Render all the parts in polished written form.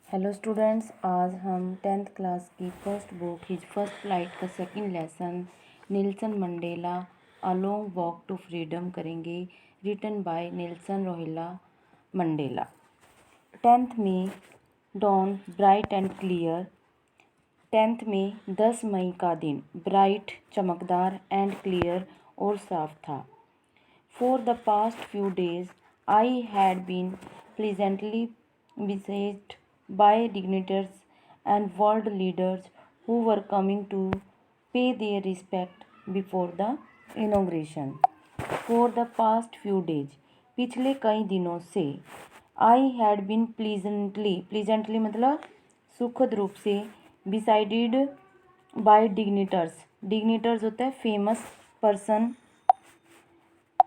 Hello students, आज हम 10th class की first book his first flight का second lesson Nelson Mandela a long walk to freedom करेंगे, written by Nelson Rolihlahla Mandela. 10th में don bright and clear. 10th में 10 मई का दिन bright चमकदार एंड क्लियर और साफ था। For the past few days I had been pleasantly besieged by dignitaries and world leaders who were coming to pay their respect before the inauguration. For the past few days, पिछले कई दिनों से I had been pleasantly मतलब सुखद रूप से decided by dignitaries होता है famous person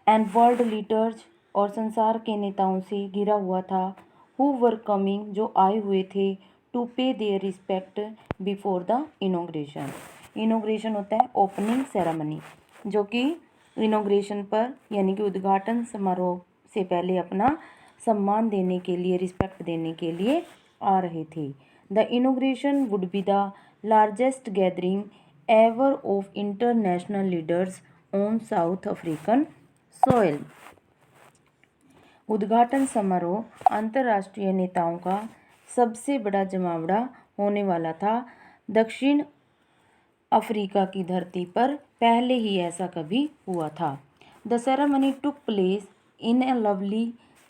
and world leaders और संसार के नेताओं से घिरा हुआ था। हु वर कमिंग जो आए हुए थे to pay their respect before the inauguration. Inauguration होता है ओपनिंग सेरेमनी, जो कि इनोग्रेशन पर यानी कि उद्घाटन समारोह से पहले अपना सम्मान देने के लिए, रिस्पेक्ट देने के लिए आ रहे थे। The inauguration would be the largest gathering ever of international leaders on south African soil. उद्घाटन समारोह अंतर्राष्ट्रीय नेताओं का सबसे बड़ा जमावड़ा होने वाला था। दक्षिण अफ्रीका की धरती पर पहले ही ऐसा कभी हुआ था। The ceremony took place in A lovely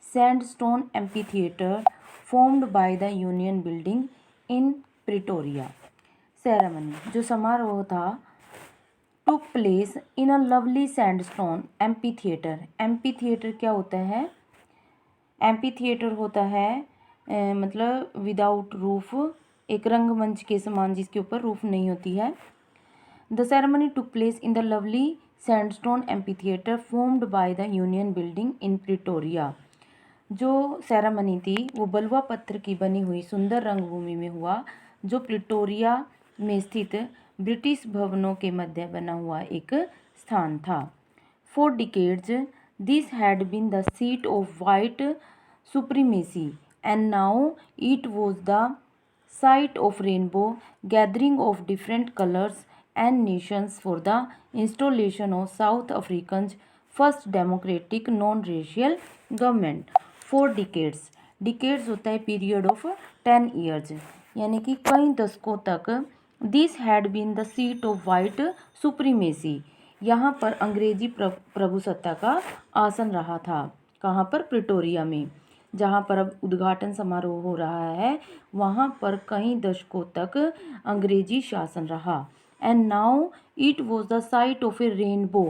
sandstone amphitheatre formed by the union building in Pretoria. Ceremony जो समारोह था took place in a lovely sandstone amphitheatre. Amphitheatre क्या होता है? एम्फीथिएटर होता है मतलब विदाउट रूफ, एक रंगमंच के समान जिसके ऊपर रूफ नहीं होती है। The ceremony took place in the lovely sandstone amphitheatre formed by the union building in Pretoria. जो सेरेमनी थी वो बलुआ पत्थर की बनी हुई सुंदर रंगभूमि में हुआ, जो प्रिटोरिया में स्थित ब्रिटिश भवनों के मध्य बना हुआ एक स्थान था। For decades this had been the seat of white supremacy and now it was the site of rainbow gathering of different colours and nations for the installation of South African first democratic non racial government. For decades, decades होता है period of 10 years, यानी कि कई दशकों तक। This had been the seat of white supremacy, यहाँ पर अंग्रेजी प्रभुसत्ता का आसन रहा था। कहाँ पर? प्रिटोरिया में, जहाँ पर अब उद्घाटन समारोह हो रहा है, वहाँ पर कई दशकों तक अंग्रेजी शासन रहा। And now it was the site of A rainbow.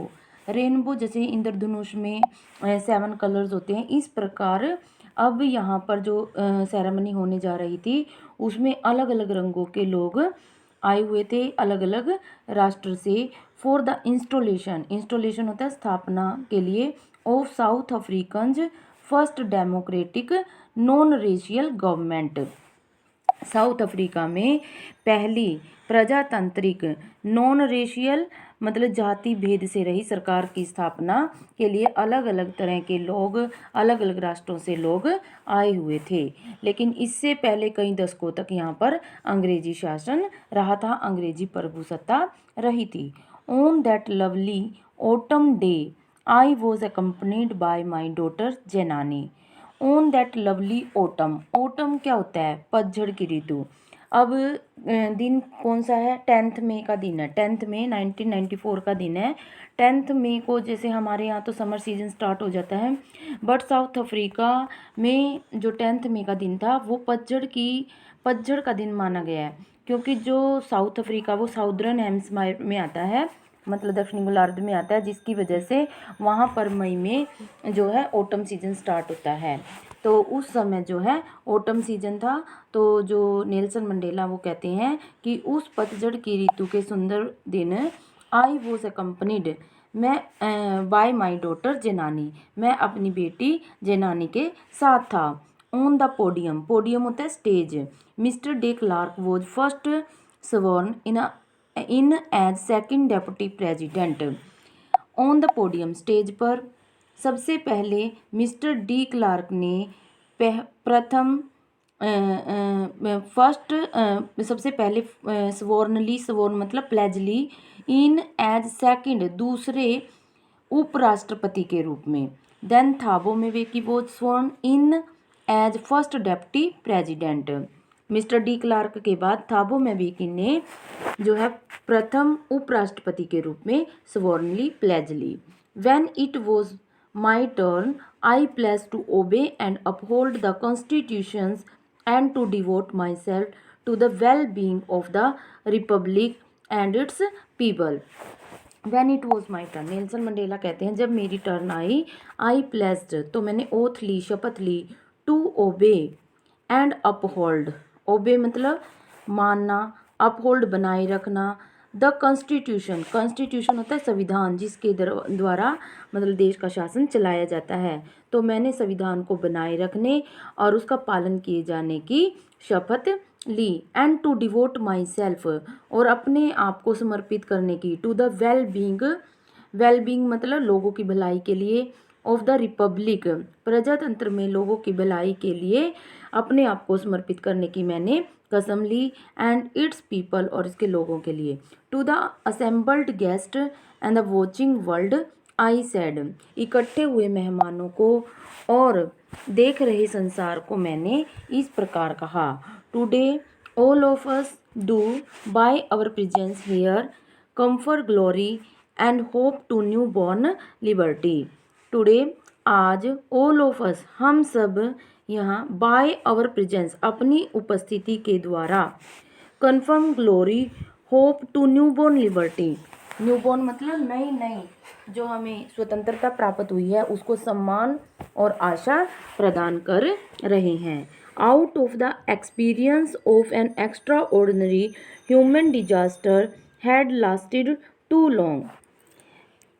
Rainbow जैसे इंद्रधनुष में 7 कलर्स होते हैं, इस प्रकार अब यहाँ पर जो सेरेमनी होने जा रही थी उसमें अलग अलग रंगों के लोग आए हुए थे, अलग अलग राष्ट्र से। फॉर द इंस्टॉलेशन, इंस्टॉलेशन होता है स्थापना के लिए, of South African first democratic non racial government. South Africa में पहली प्रजातांत्रिक नॉन रेशियल मतलब जाति भेद से रही सरकार की स्थापना के लिए अलग अलग तरह के लोग, अलग अलग राष्ट्रों से लोग आए हुए थे। लेकिन इससे पहले कई दशकों तक यहाँ पर अंग्रेजी शासन रहा था, अंग्रेजी प्रभुसत्ता रही थी। On that lovely autumn day I was accompanied by my daughter Zenani. On that lovely autumn, autumn क्या होता है? पतझड़ की ऋतु। अब दिन कौन सा है? 10th मई का दिन है। 10th मई 1994 का दिन है। 10th मई को जैसे हमारे यहाँ तो समर सीजन स्टार्ट हो जाता है, बट साउथ अफ्रीका में जो 10th मई का दिन था वो पतझड़ का दिन माना गया है, क्योंकि जो साउथ अफ्रीका वो साउदर्न हेमिस्फीयर में आता है, मतलब दक्षिणी गोलार्ध में आता है, जिसकी वजह से वहाँ पर मई में जो है ऑटम सीजन स्टार्ट होता है। तो उस समय जो है ऑटम सीजन था, तो जो नेल्सन मंडेला वो कहते हैं कि उस पतझड़ की ऋतु के सुंदर दिन आई वॉज अकम्पनीड मैं बाय माई डॉटर जेनानी, मैं अपनी बेटी जेनानी के साथ था। ऑन द पोडियम, पोडियम होता है stage. Mister de Klerk was first sworn in as second deputy president. On the podium, stage पर सबसे पहले मिस्टर डी क्लार्क ने प्रथम फर्स्ट सबसे पहले स्वॉर्नली, स्वॉर्न मतलब प्लेजली, इन एज सेकंड दूसरे उपराष्ट्रपति के रूप में। Then Thabo Mbeki was sworn in as first deputy president. Mister de Klerk के बाद थाबो म्बेकी ने जो है प्रथम उपराष्ट्रपति के रूप में solemnly pledged. When it was my turn I pledge to obey and uphold the constitutions and to devote myself to the well-being of the republic and its people. When it was my turn, Nelson Mandela कहते हैं जब मेरी turn I, I placed तो मैंने oath ली, शपथ ली, to obey and uphold, ओबे मतलब मानना, अपहोल्ड बनाए रखना, द कॉन्स्टिट्यूशन, कॉन्स्टिट्यूशन होता है संविधान जिसके द्वारा मतलब देश का शासन चलाया जाता है, तो मैंने संविधान को बनाए रखने और उसका पालन किए जाने की शपथ ली। And to devote myself, और अपने आप को समर्पित करने की, to the well being, well being मतलब लोगों की भलाई के लिए, ऑफ द रिपब्लिक प्रजातंत्र में लोगों की भलाई के लिए अपने आप को समर्पित करने की मैंने कसम ली। एंड इट्स पीपल, और इसके लोगों के लिए। To the assembled guest and the watching world I said, इकट्ठे हुए मेहमानों को और देख रहे संसार को मैंने इस प्रकार कहा। Today all of us do by our presence here comfort glory and hope to new born liberty. Today आज, ऑल ऑफ अस हम सब यहाँ, बाय आवर प्रेजेंस अपनी उपस्थिति के द्वारा, confirm glory, hope to new born liberty, new born मतलब नई नई जो हमें स्वतंत्रता प्राप्त हुई है उसको सम्मान और आशा प्रदान कर रहे हैं। Out of the experience of an extraordinary human disaster had lasted too long.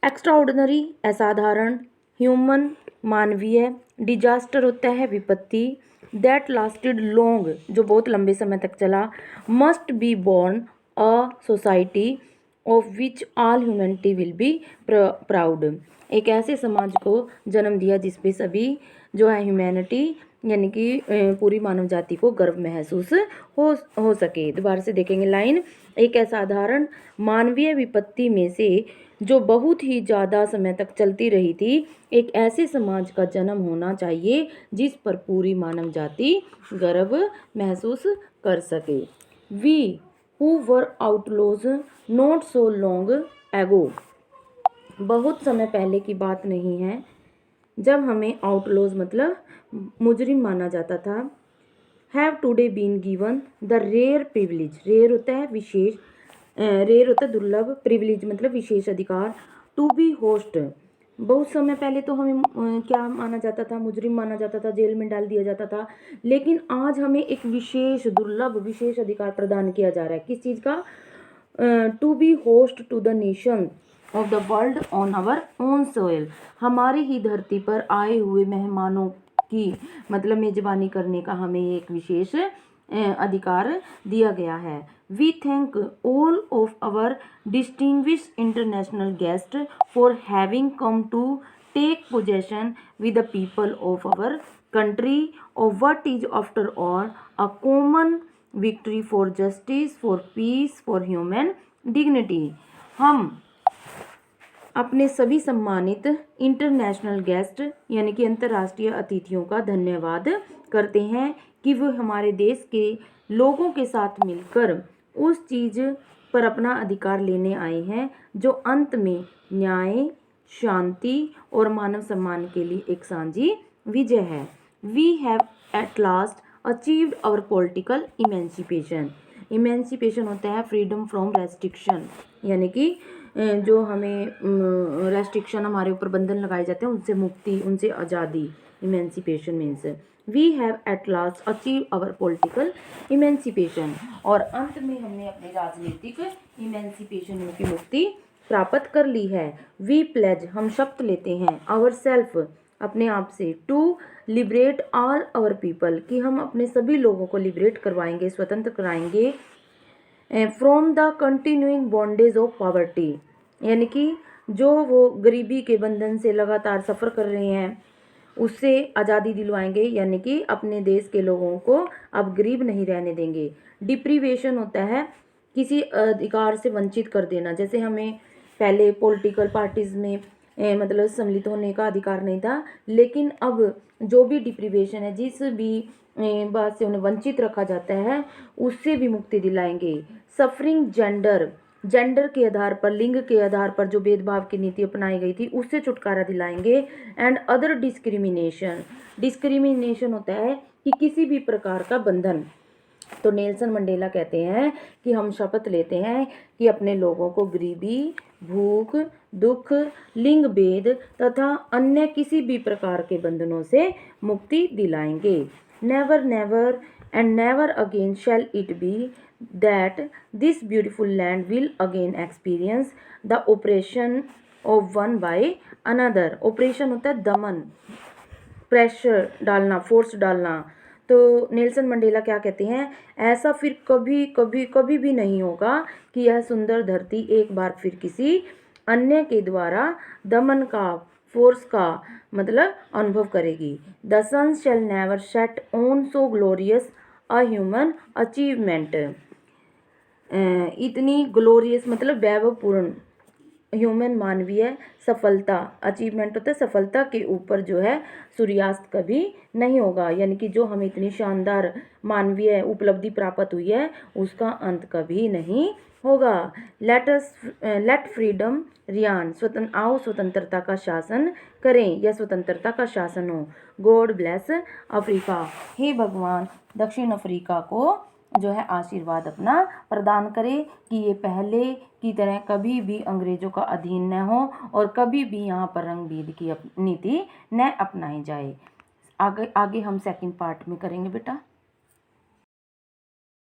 Extraordinary असाधारण, ह्यूमन मानवीय, डिजास्टर होता है विपत्ति, दैट लास्टेड लॉन्ग जो बहुत लंबे समय तक चला, must be born a society of which all humanity will be proud. एक ऐसे समाज को जन्म दिया जिसपे सभी जो है ह्यूमैनिटी यानी कि पूरी मानव जाति को गर्व महसूस हो सके। दोबारा से देखेंगे लाइन, एक असाधारण मानवीय विपत्ति में से जो बहुत ही ज़्यादा समय तक चलती रही थी, एक ऐसे समाज का जन्म होना चाहिए जिस पर पूरी मानव जाति गर्व महसूस कर सके। We who were outlaws not so long ago, बहुत समय पहले की बात नहीं है जब हमें आउटलॉज मतलब मुजरिम माना जाता था, have today been given the rare privilege, rare होता है विशेष, रेयर होता है दुर्लभ, प्रिविलेज मतलब विशेष अधिकार, टू बी होस्ट, बहुत समय पहले तो हमें क्या माना जाता था, मुजरिम माना जाता था, जेल में डाल दिया जाता था, लेकिन आज हमें एक विशेष दुर्लभ विशेष अधिकार प्रदान किया जा रहा है। किस चीज़ का? To be host to the nation of the world on our own soil, हमारी ही धरती पर आए हुए मेहमानों की मतलब मेजबानी करने का हमें एक विशेष अधिकार दिया गया है। We thank all of our distinguished international guest for having come to take possession with the people of our country of what is after all a common victory for justice, for peace, for human dignity. हम अपने सभी सम्मानित international guest यानी कि अंतर्राष्ट्रीय अतिथियों का धन्यवाद करते हैं कि वो हमारे देश के लोगों के साथ मिलकर उस चीज़ पर अपना अधिकार लेने आए हैं जो अंत में न्याय, शांति और मानव सम्मान के लिए एक सांझी विजय है। We have at last achieved our political emancipation. Emancipation होता है फ्रीडम फ्रॉम रेस्ट्रिक्शन, यानी कि जो हमें रेस्ट्रिक्शन हमारे ऊपर बंधन लगाए जाते हैं उनसे मुक्ति, उनसे आज़ादी। Emancipation means we have at last achieve our political emancipation, और अंत में हमने अपनी राजनीतिक इमेंसिपेशन की मुक्ति प्राप्त कर ली है। वी प्लेज हम शपथ लेते हैं, आवर सेल्फ अपने आप से, to liberate all our people कि हम अपने सभी लोगों को लिबरेट करवाएंगे, स्वतंत्र कराएंगे, from the continuing bondage of poverty, यानी कि जो वो गरीबी के बंधन से लगातार सफ़र कर रहे हैं उससे आज़ादी दिलवाएंगे, यानी कि अपने देश के लोगों को अब गरीब नहीं रहने देंगे। डिप्रीवेशन होता है किसी अधिकार से वंचित कर देना, जैसे हमें पहले पॉलिटिकल पार्टीज में मतलब सम्मिलित होने का अधिकार नहीं था, लेकिन अब जो भी डिप्रीवेशन है, जिस भी बात से उन्हें वंचित रखा जाता है, उससे भी मुक्ति दिलाएंगे। सफरिंग जेंडर के आधार पर, लिंग के आधार पर जो भेदभाव की नीति अपनाई गई थी, उससे छुटकारा दिलाएंगे। एंड अदर डिस्क्रिमिनेशन होता है कि किसी भी प्रकार का बंधन। तो नेल्सन मंडेला कहते हैं कि हम शपथ लेते हैं कि अपने लोगों को गरीबी, भूख, दुख, लिंग भेद तथा अन्य किसी भी प्रकार के बंधनों से मुक्ति दिलाएंगे। Never never and never again shall it be that this beautiful land will again experience the oppression of one by another। Operation होता है दमन, प्रेशर डालना, फोर्स डालना। तो नेल्सन मंडेला क्या कहते हैं, ऐसा फिर कभी कभी कभी भी नहीं होगा कि यह सुंदर धरती एक बार फिर किसी अन्य के द्वारा दमन का, फोर्स का मतलब अनुभव करेगी। The sun shall never set on so glorious a human achievement. इतनी ग्लोरियस मतलब वैभवपूर्ण, ह्यूमन मानवीय सफलता, अचीवमेंट होता है सफलता के ऊपर जो है सूर्यास्त कभी नहीं होगा, यानी कि जो हमें इतनी शानदार मानवीय उपलब्धि प्राप्त हुई है उसका अंत कभी नहीं होगा। लेट फ्रीडम रियान, आओ स्वतंत्रता का शासन करें या स्वतंत्रता का शासन हो। गॉड ब्लेस अफ्रीका, हे भगवान दक्षिण अफ्रीका को जो है आशीर्वाद अपना प्रदान करे कि ये पहले की तरह कभी भी अंग्रेजों का अधीन न हो और कभी भी यहाँ पर रंग भेद की नीति न अपनाई जाए। आगे हम सेकंड पार्ट में करेंगे बेटा।